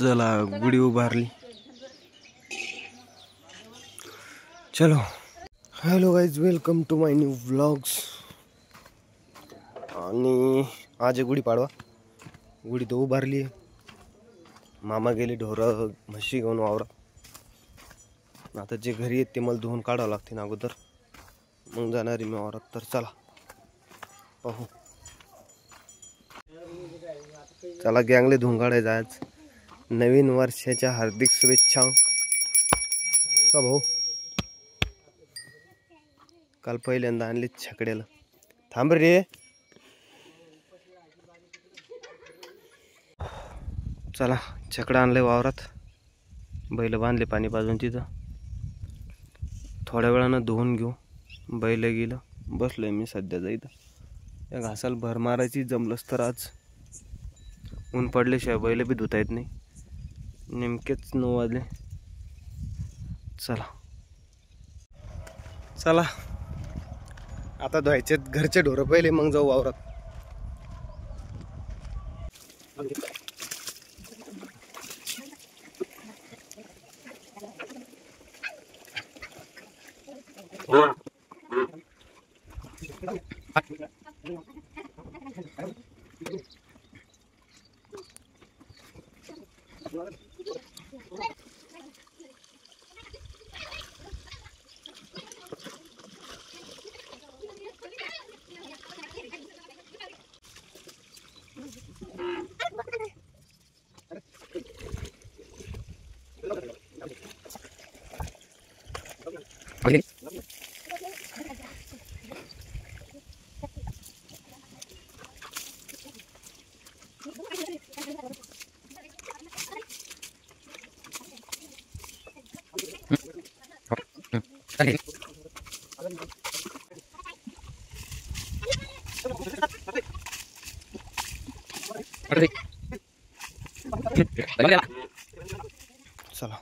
चला गुढी उभारली. चलो hello guys, welcome to my new vlogs. आणि आज गुढीपाडवा. गुढी तो उभारली. मामा गेले ढोरं म्हशी घेऊन वावरात. आता जे घरी आहेत ते मला धुवून काढावं लागते ना अगोदर, मग जाणार मी वावरात. तर चला पाहू. चला गँगले धुवून काढायचं. आज नवीन वर्षाच्या हार्दिक शुभेच्छा का भाऊ. काल पहिल्यांदा आणले छकड्याला. थांब रे. चला छकडा आणले वावरात. बैल बांधले पाणी पाजून तिथं. थोड्या वेळानं धुवून घेऊ. बैल गेलं. बसलोय मी सध्याचा इथं. या घासाला भर मारायची जमलंच तर. आज ऊन पडल्याशिवाय बैल बी धुता येत नाही. नेमकेच 9 वाजले. चला चला आता धुवायचे घरचे ढोरं पहिले, मग जाऊ वावरात. चला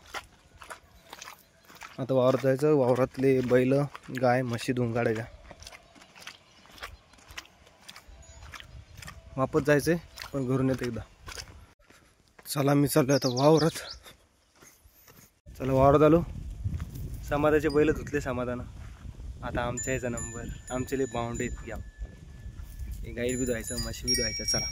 आता वावरात जायचं. वावरातले बैल गाय म्हशी धुवून काढायच्या. वापस जायचंय पण घरून येते एकदा. चला मी चाललो आता वावरात. चला वावरात आलो. समाधाचे बैल धुतले समाधानं. आता आमच्या याचा नंबर. आमचे लई बाउंडे आहेत घ्या. गाई बी धुवायचं, म्हशी बी धुवायचं. चला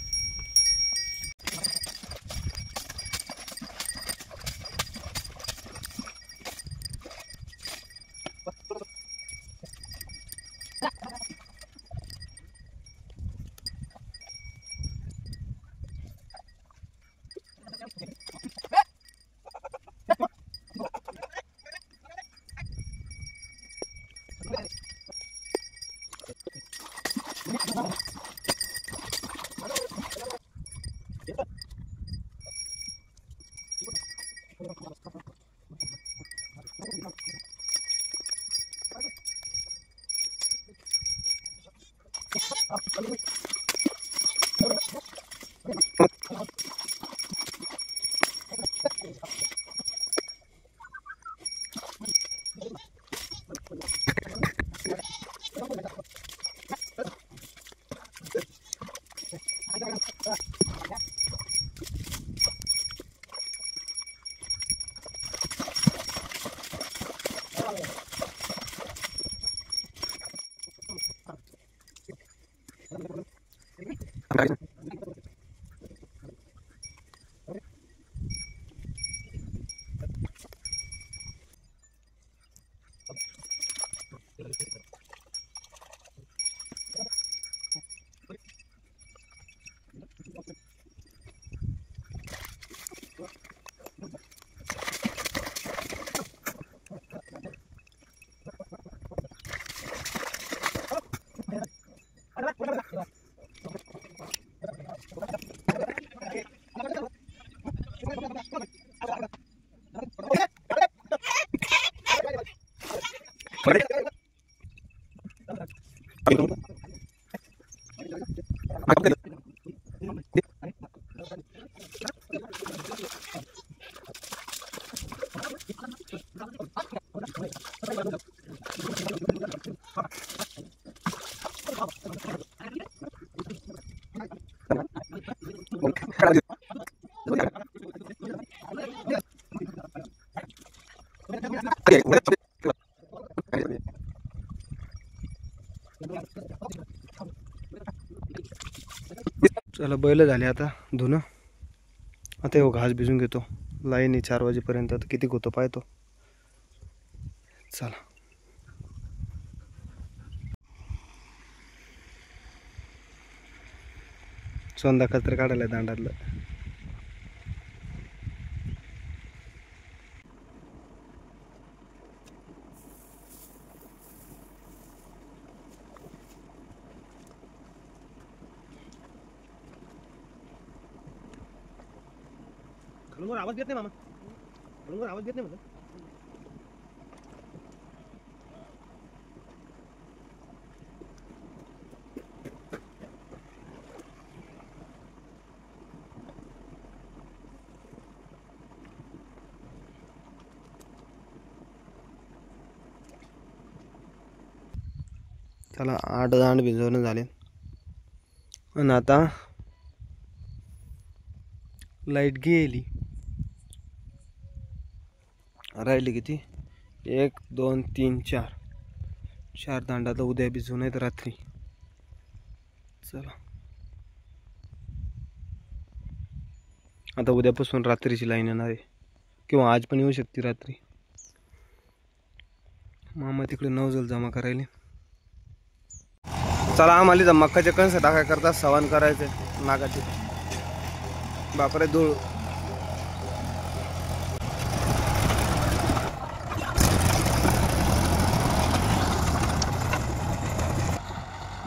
चला बैल झाले आता धुणं. आता हो घास भिजून घेतो. लाईन 4 वाजेपर्यंत. आता किती होतो पाहतो. चला सोंदा कचरा काढायला दांडातलं. खालून आवाज देत नाही मामा. खालून आवाज देत नाही म्हणलं. चला 8 दांड भिजवणं झाले. आणि आता लाईट गेली. राहिली किती? 1 2 3 4 दांड आता उद्या भिजवू नाहीत रात्री. चला आता उद्यापासून रात्रीची लाईन येणार आहे, किंवा आज पण येऊ शकते रात्री. मामा तिकडे नवजल जमा करायला. चला आम्हाला मक्काचे कणस टाकाय करता सवान करायचे नागाचे. बापरे धूळ.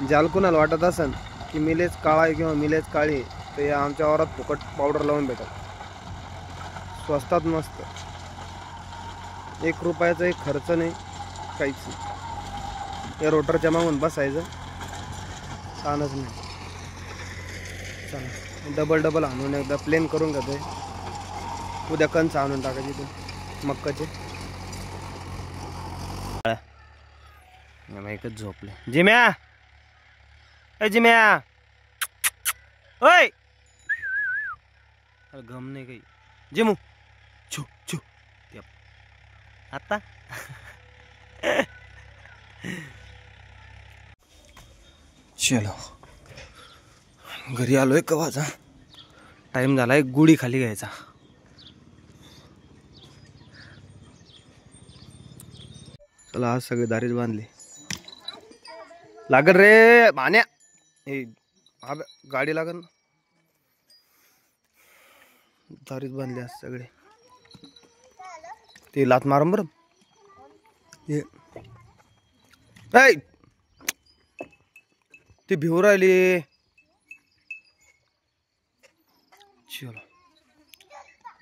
ज्याला कुणाला वाटत असेल की मिलेच काळा आहे किंवा मिलेच काळी, तर या आमच्या वावरात फुकट पावडर लावून भेटत. स्वस्तात मस्त. 1 रुपयाचा एक खर्च नाही, काहीच नाही. या रोटरच्या मागून बसायचं, ताणच नाही. चला डबल आणून एकदा प्लेन करून घेतोय. उद्या कंच आणून टाकायची ते मक्काचे. एकच झोपले. जिम्या, ए जिम्या, ओय गम नाही काही. जिमू छू छू आता. चलो घरी आलोय. कवाचा टाइम झालाय गुढी खाली घ्यायचा. चला आज सगळे दारीच बांधले. लागल रे भाण्या. हे हा गाडी लागल. दारीच बांधले आज सगळे. ते लात मारून बरं. ते भिवू राहिली. चलो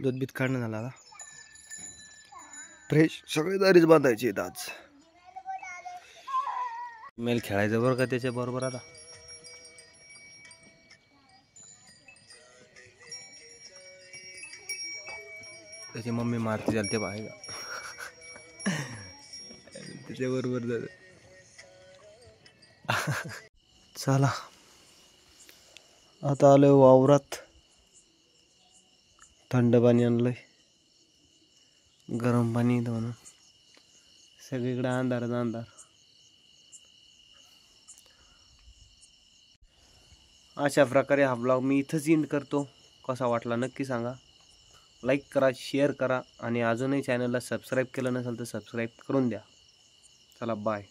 दूध बीत काढणं झाला आता. फ्रेश सगळे दारीच बांधायचे आज. मेल खेळायचं बरं का त्याच्या बरोबर. आता त्याची मम्मी मारती चालते बाहेर. त्याच्या बरोबर जात. चला आता आलोय वावरात. थंड पाणी आणलंय, गरम पाणी म्हणून. सगळीकडे अंधारच अंधार. अशा प्रकारे हा ब्लॉग मी इथंच एंड करतो. कसा वाटला नक्की सांगा. लाईक करा, शेअर करा, आणि अजूनही चॅनलला सबस्क्राईब केलं नसेल तर सबस्क्राईब करून द्या. चला बाय.